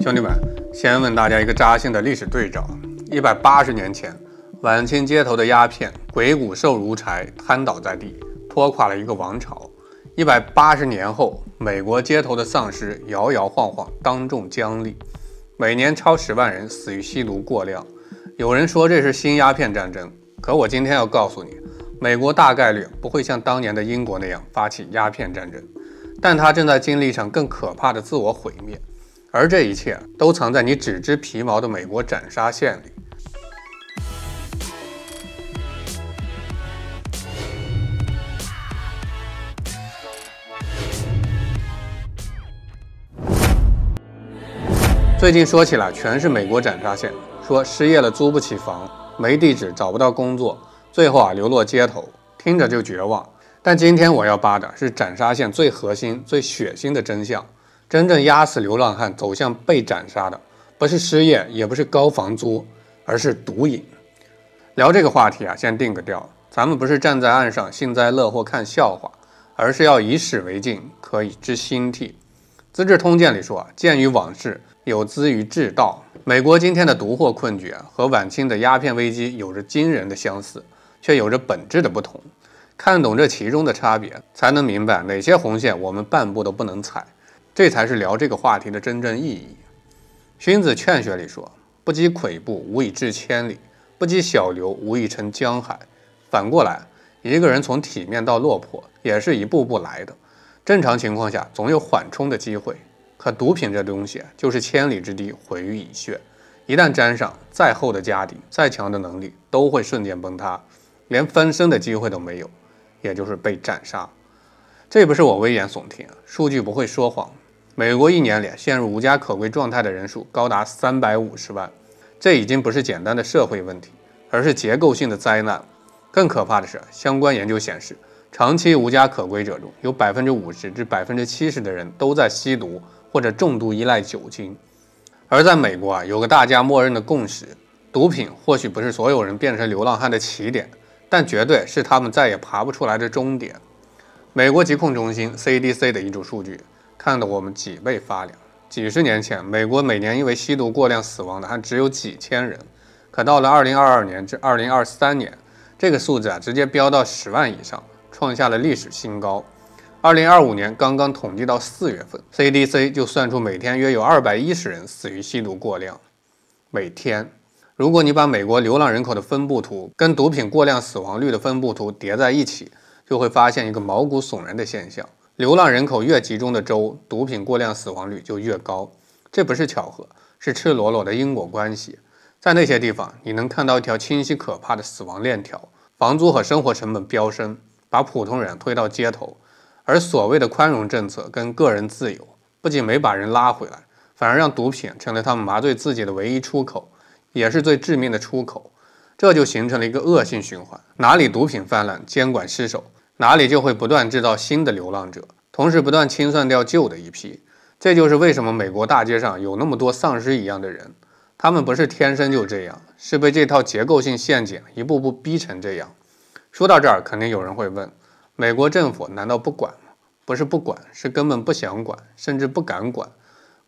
兄弟们，先问大家一个扎心的历史对照：180年前，晚清街头的鸦片鬼谷瘦如柴，瘫倒在地，拖垮了一个王朝。180年后，美国街头的丧尸摇摇晃晃，当众僵立，每年超10万人死于吸毒过量。有人说这是新鸦片战争，可我今天要告诉你，美国大概率不会像当年的英国那样发起鸦片战争，但它正在经历一场更可怕的自我毁灭。而这一切都藏在你只知皮毛的美国斩杀线里。最近说起来全是美国斩杀线，说失业了租不起房，没地址找不到工作，最后流落街头，听着就绝望。但今天我要扒的是斩杀线最核心、最血腥的真相。真正压死流浪汉走向被斩杀的，不是失业，也不是高房租，而是毒瘾。聊这个话题先定个调，咱们不是站在岸上幸灾乐祸看笑话，而是要以史为镜，可以知兴替。资治通鉴里说，鉴于往事，有资于治道。美国今天的毒货困局和晚清的鸦片危机有着惊人的相似，却有着本质的不同。看懂这其中的差别，才能明白哪些红线我们半步都不能踩。这才是聊这个话题的真正意义。荀子《劝学》里说：“不积跬步，无以至千里；不积小流，无以成江海。”反过来，一个人从体面到落魄，也是一步步来的。正常情况下，总有缓冲的机会。可毒品这东西，就是千里之堤，毁于蚁穴。一旦沾上，再厚的家底，再强的能力，都会瞬间崩塌，连翻身的机会都没有，也就是被斩杀。这不是我危言耸听，数据不会说谎。美国一年里陷入无家可归状态的人数高达350万，这已经不是简单的社会问题，而是结构性的灾难。更可怕的是，相关研究显示，长期无家可归者中有50%至70%的人都在吸毒或者重度依赖酒精。而在美国有个大家默认的共识，毒品或许不是所有人变成流浪汉的起点，但绝对是他们再也爬不出来的终点。美国疾控中心 CDC 的一组数据看得我们脊背发凉。几十年前，美国每年因为吸毒过量死亡的还只有几千人，可到了2022年至2023年，这个数字直接飙到10万以上，创下了历史新高。2025年刚刚统计到4月份 ，CDC 就算出每天约有210人死于吸毒过量。每天，如果你把美国流浪人口的分布图跟毒品过量死亡率的分布图叠在一起，就会发现一个毛骨悚然的现象。流浪人口越集中的州，毒品过量死亡率就越高。这不是巧合，是赤裸裸的因果关系。在那些地方，你能看到一条清晰可怕的死亡链条，房租和生活成本飙升，把普通人推到街头。而所谓的宽容政策跟个人自由，不仅没把人拉回来，反而让毒品成了他们麻醉自己的唯一出口，也是最致命的出口。这就形成了一个恶性循环，哪里毒品泛滥，监管失守，哪里就会不断制造新的流浪者，同时不断清算掉旧的一批。这就是为什么美国大街上有那么多丧尸一样的人，他们不是天生就这样，是被这套结构性陷阱一步步逼成这样。说到这儿，肯定有人会问，美国政府难道不管吗？不是不管，是根本不想管，甚至不敢管。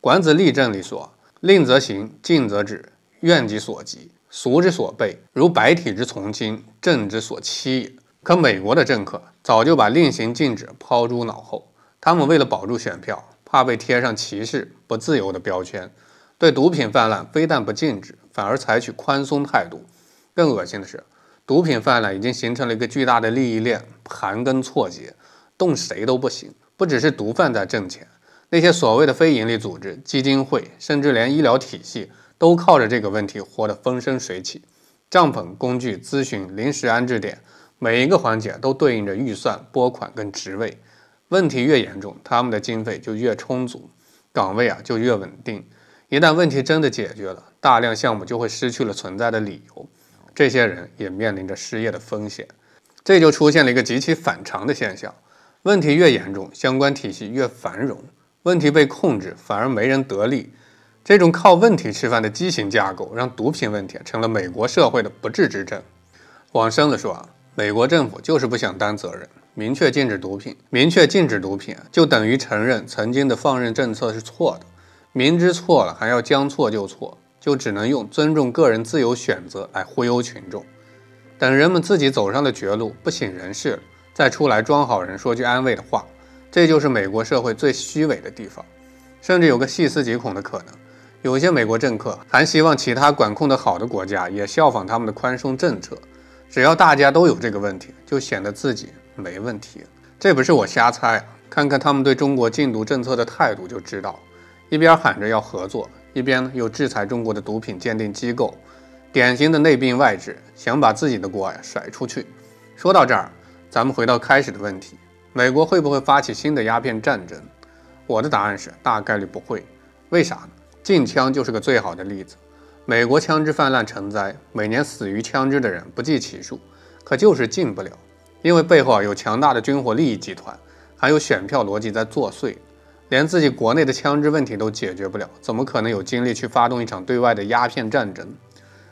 管子立政里说，令则行，禁则止，愿之所及，俗之所备，如白体之从亲，政之所期也。可美国的政客早就把令行禁止抛诸脑后，他们为了保住选票，怕被贴上歧视、不自由的标签，对毒品泛滥非但不禁止，反而采取宽松态度。更恶心的是，毒品泛滥已经形成了一个巨大的利益链，盘根错节，动谁都不行。不只是毒贩在挣钱，那些所谓的非营利组织、基金会，甚至连医疗体系都靠着这个问题活得风生水起。帐篷、工具、咨询、临时安置点，每一个环节都对应着预算、拨款跟职位。问题越严重，他们的经费就越充足，岗位就越稳定。一旦问题真的解决了，大量项目就会失去了存在的理由，这些人也面临着失业的风险。这就出现了一个极其反常的现象，问题越严重，相关体系越繁荣，问题被控制，反而没人得利。这种靠问题吃饭的畸形架构，让毒品问题成了美国社会的不治之症。往深了说美国政府就是不想担责任，明确禁止毒品就等于承认曾经的放任政策是错的。明知错了还要将错就错，就只能用尊重个人自由选择来忽悠群众。等人们自己走上了绝路，不省人事了，再出来装好人说句安慰的话，这就是美国社会最虚伪的地方。甚至有个细思极恐的可能，有些美国政客还希望其他管控得好的国家也效仿他们的宽松政策，只要大家都有这个问题，就显得自己没问题。这不是我瞎猜啊，看看他们对中国禁毒政策的态度就知道，一边喊着要合作，一边又制裁中国的毒品鉴定机构，典型的内病外治，想把自己的锅甩出去。说到这儿，咱们回到开始的问题，美国会不会发起新的鸦片战争？我的答案是大概率不会。为啥呢？禁枪就是个最好的例子。美国枪支泛滥成灾，每年死于枪支的人不计其数，可就是禁不了，因为背后有强大的军火利益集团，还有选票逻辑在作祟，连自己国内的枪支问题都解决不了，怎么可能有精力去发动一场对外的鸦片战争？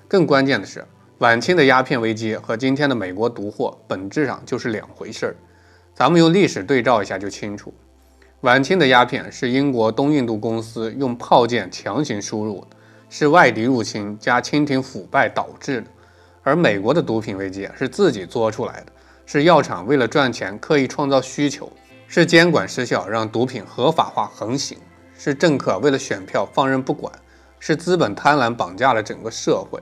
更关键的是，晚清的鸦片危机和今天的美国毒货本质上就是两回事儿。咱们用历史对照一下就清楚。晚清的鸦片是英国东印度公司用炮舰强行输入的，是外敌入侵加清廷腐败导致的。而美国的毒品危机是自己作出来的，是药厂为了赚钱刻意创造需求，是监管失效让毒品合法化横行，是政客为了选票放任不管，是资本贪婪绑架了整个社会。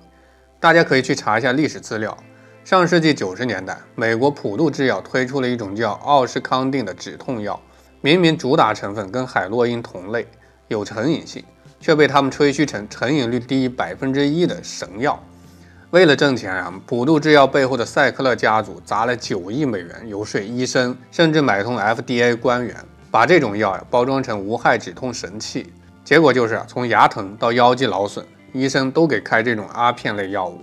大家可以去查一下历史资料，上世纪90年代，美国普渡制药推出了一种叫奥施康定的止痛药，明明主打成分跟海洛因同类，有成瘾性，却被他们吹嘘成成瘾率低1%的神药。为了挣钱啊，普渡制药背后的赛克勒家族砸了9亿美元游说医生，甚至买通 FDA 官员，把这种药包装成无害止痛神器。结果就是从牙疼到腰肌劳损，医生都给开这种阿片类药物，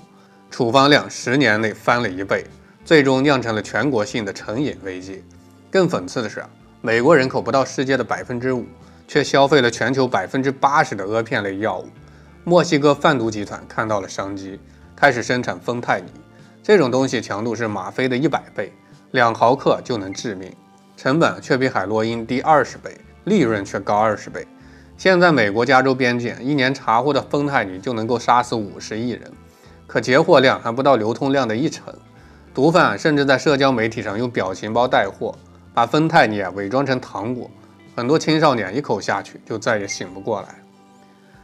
处方量10年内翻了1倍，最终酿成了全国性的成瘾危机。更讽刺的是，美国人口不到世界的5%，却消费了全球80%的阿片类药物。墨西哥贩毒集团看到了商机，开始生产芬太尼，这种东西强度是吗啡的100倍，2毫克就能致命，成本却比海洛因低20倍，利润却高20倍。现在美国加州边境一年查获的芬太尼就能够杀死50亿人，可截获量还不到流通量的1成。毒贩甚至在社交媒体上用表情包带货，把芬太尼伪装成糖果，很多青少年一口下去就再也醒不过来。《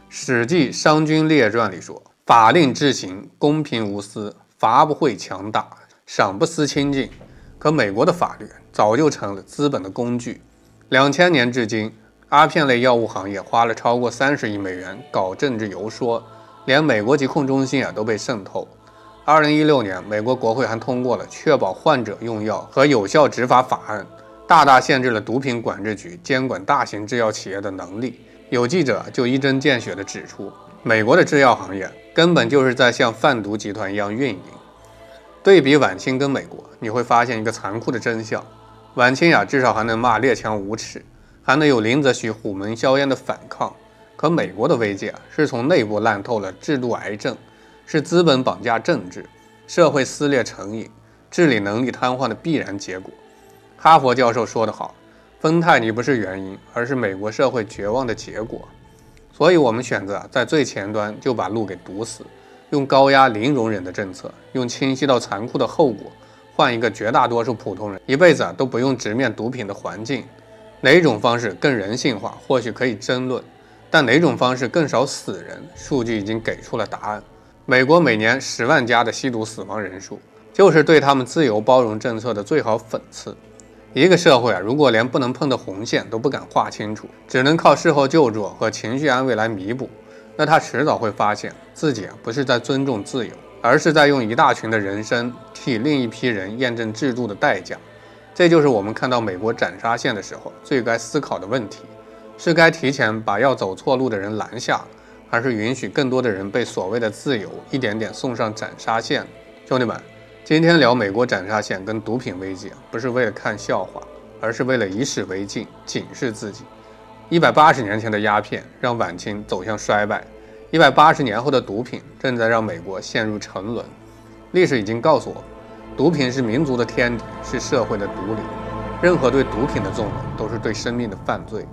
史记·商君列传》里说，法令治行，公平无私，罚不会强大，赏不思亲近。可美国的法律早就成了资本的工具。2000年至今，阿片类药物行业花了超过30亿美元搞政治游说，连美国疾控中心都被渗透。2016年，美国国会还通过了确保患者用药和有效执法法案，大大限制了毒品管制局监管大型制药企业的能力。有记者就一针见血地指出，美国的制药行业根本就是在像贩毒集团一样运营。对比晚清跟美国，你会发现一个残酷的真相：晚清至少还能骂列强无耻，还能有林则徐虎门销烟的反抗。可美国的危机是从内部烂透了制度癌症，是资本绑架政治，社会撕裂成瘾，治理能力瘫痪的必然结果。哈佛教授说得好，芬太尼不是原因，而是美国社会绝望的结果。所以我们选择在最前端就把路给堵死，用高压零容忍的政策，用清晰到残酷的后果，换一个绝大多数普通人一辈子都不用直面毒品的环境。哪种方式更人性化，或许可以争论，但哪种方式更少死人，数据已经给出了答案。美国每年10万加的吸毒死亡人数，就是对他们自由包容政策的最好讽刺。一个社会如果连不能碰的红线都不敢画清楚，只能靠事后救助和情绪安慰来弥补，那他迟早会发现自己不是在尊重自由，而是在用一大群的人生替另一批人验证制度的代价。这就是我们看到美国斩杀线的时候最该思考的问题：是该提前把要走错路的人拦下，还是允许更多的人被所谓的自由一点点送上斩杀线？兄弟们，今天聊美国斩杀线跟毒品危机，不是为了看笑话，而是为了以史为镜，警示自己。180年前的鸦片让晚清走向衰败，180年后的毒品正在让美国陷入沉沦。历史已经告诉我们，毒品是民族的天敌，是社会的毒瘤。任何对毒品的纵容都是对生命的犯罪。